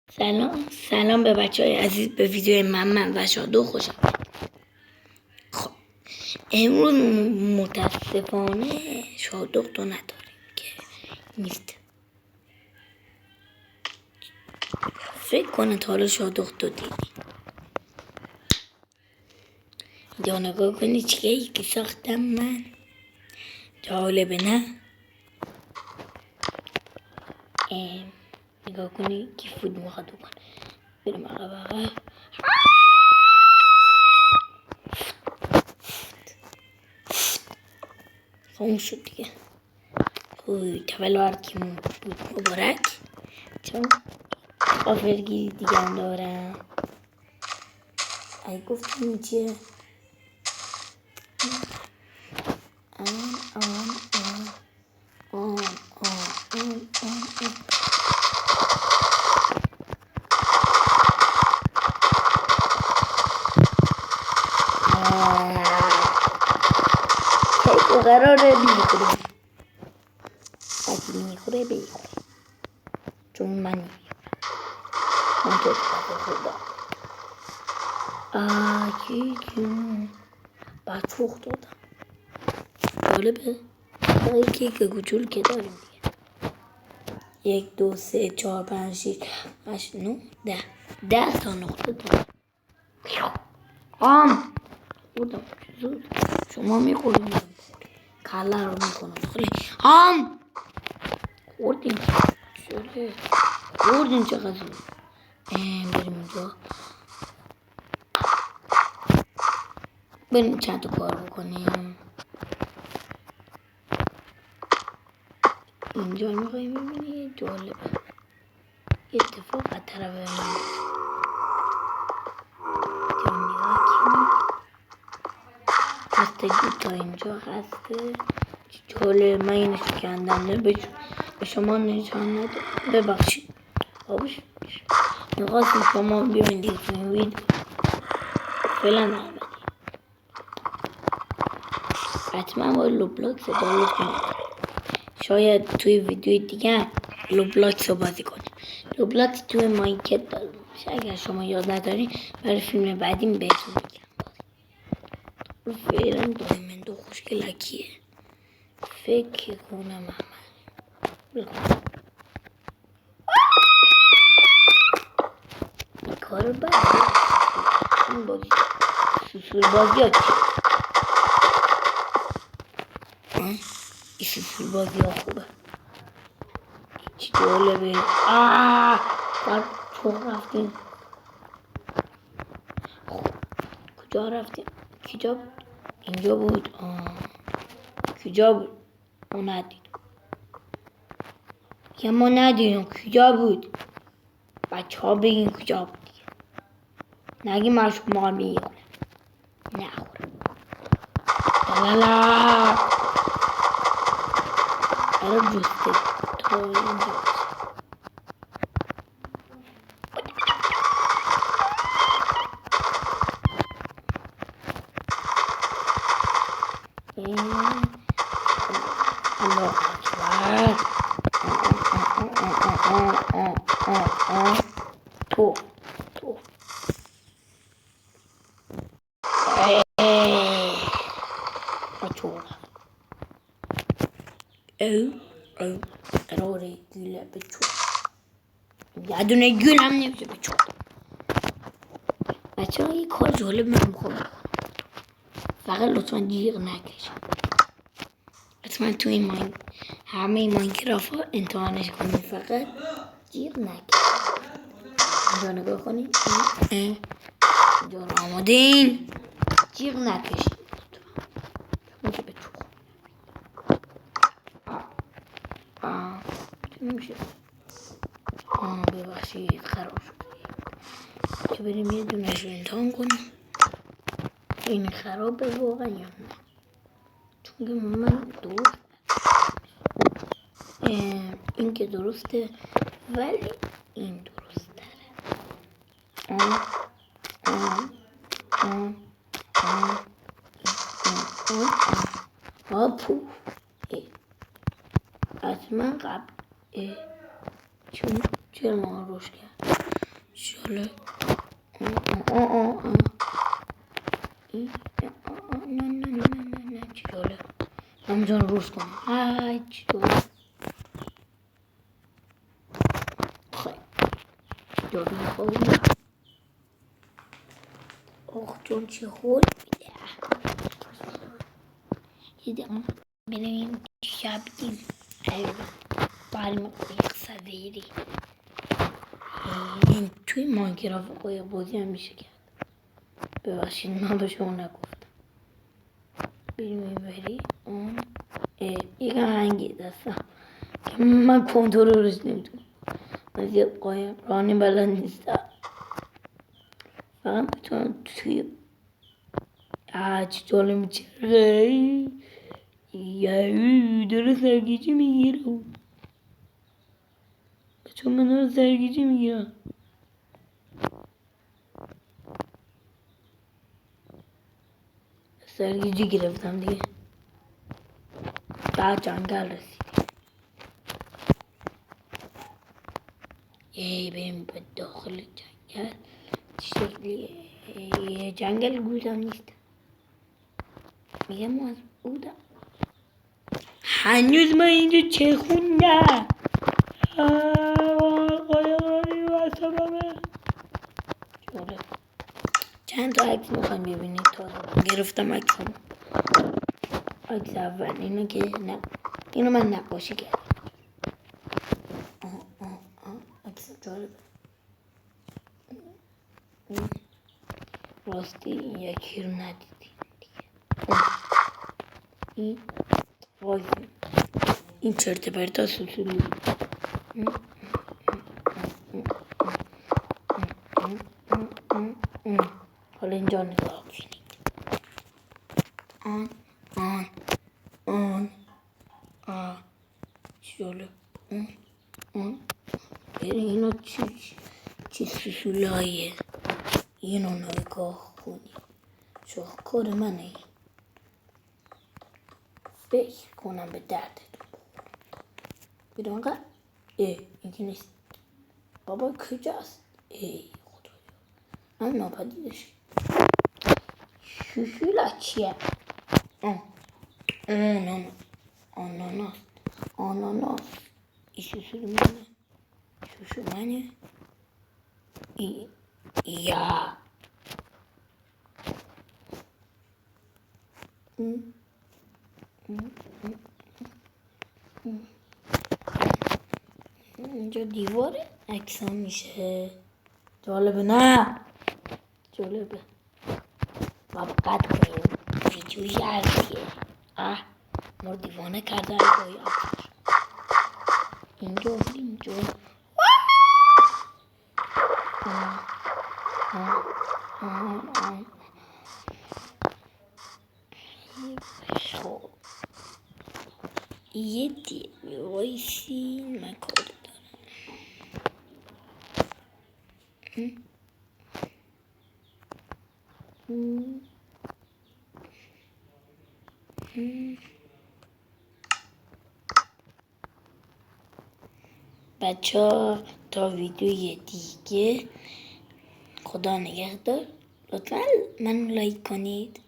سلام به بچه های عزیز، به ویدیو من و شادو خوش آمدید. خب امروز متاسفانه شادو نداریم که نیست. فکر کنه تا حالا شادو دیدی. اینجا نگاه کنی چیه که ساختم من. جالبه نه؟ نگاه کنی که فود میخواد بکنه. بریم عقب. خاموش شد دیگه. تولدتون بود مبارک. چون آفرگیری دیگه هم دارم. ای گفتیم چیه؟ قراره بیخوره. اگه میخوره بیخوره. چون من نمیخورم. من تو خوردم. جون بعد فوق دادم. جالبه. برای کیک کوچول که داریم دیگه. 1 2 3 4 5 6 8 9 10 تا نقطه دارم. بودم زود شما میخوریم کله رو میکنم خیلی خوردیم چقدر بریم اینجا بریم چند تا کار بکنیم. اینجا میخوایی میبینی جالبه. اتفاق از طرف من هسته تا اینجا هسته. جالبه. من اینو کندم به شما نشان نده. ببخشید آبش میخواستم شما بیاین دیگه این ویدیو فعلا نمیدی. حتما باید لوبلاکس دانلود کنید. شاید توی ویدیو دیگه لوبلاکس رو بازی کنید. لوبلاکس توی ماینکت داره. اگر شما یاد ندارین برای فیلم بعدیم بهتون میگم. فعلا دایمندو خوشگلکیه. فکر کنم کار بعد این بازی سوسول بازی ها این سوسول بازی ها خوبه. چی جالبه. بر چون رفتیم. کجا رفتیم؟ کجا بود؟ اینجا بود. کجا بود؟ ما ندیدیم. یا ما ندیدیم. کجا بود؟ بچه ها بگین کجا بود دیگه. نگی من شما میگم نخورم. لالا برای جسته تا اینجا الله اکبر. تو قراره گوله بچور. یه دونه گول هم نمیشه بچور. بچه ها یه کار جالب من میخوام فقط لطفا جیغ نکشن. لطفا تو این همه ماینکرافت ها امتحانش کنید. فقط جیغ نکشن. اینجا نگاه کنید. اینجا رو آمادین. جیغ نکشید. میشه بچور. نمیشه. ببخشید خراب شد. که بریم یه دونش رو امتحان کنیم. این خرابه واقعا یا نه. چون که من درست این که درسته ولی این درست تره. پوف از من قبل چون چرا ما روش کرد شاله نه چطوره همجان روز کنم های چطوره چطوره میخوایی آخ جون چه حول میده یه دقیقه بریم شب دیم بریم قایق سویری این توی ماینکرافت قایق بازی هم میشه کرد ببخشید من به شما نگفتم بریم بری اون یک هنگی دستم که من کنترلش نمیتونم من زیاد قایق رانی بلد نیستم فقط میتونم توی چطوره میچره داره سرگیجه میگیره چون من داره سرگیجه میگیرم سرگیجه گرفتم دیگه در جنگل رسیدیم بریم به داخل جنگل شکلی جنگل گوزم نیست میگم از بودم هنوز من اینجا چه خوندم چند تا عکس میخوایم ببینید تا گرفتم عکسم عکس اول اینو که نه اینو من نقاشی کردم عکس جالب راستی این یکی رو ندیدیم دیگه این وایسی این چرت پرتا سوسولی حالا اینجا نگاه کنید جالب اینو چی سوسولاییه اینو نگاه کنید شاهکار منه فکر کنم به دردتون بیرون قد این که نیست بابا کجاست خدایا من ناپدیدش سوسولا چیه آناناس این سوسول منه سوسول منه یا اینجا دیواره عکسام میشه جالبه نه جالبه بابا قد کنیم ویدیو جالبیه ما دیوانه کرده های اینجا یه دیگه وایسی من کار دارم بچه تا ویدیوی دیگه خدا نگهدار لطفا من لایک کنید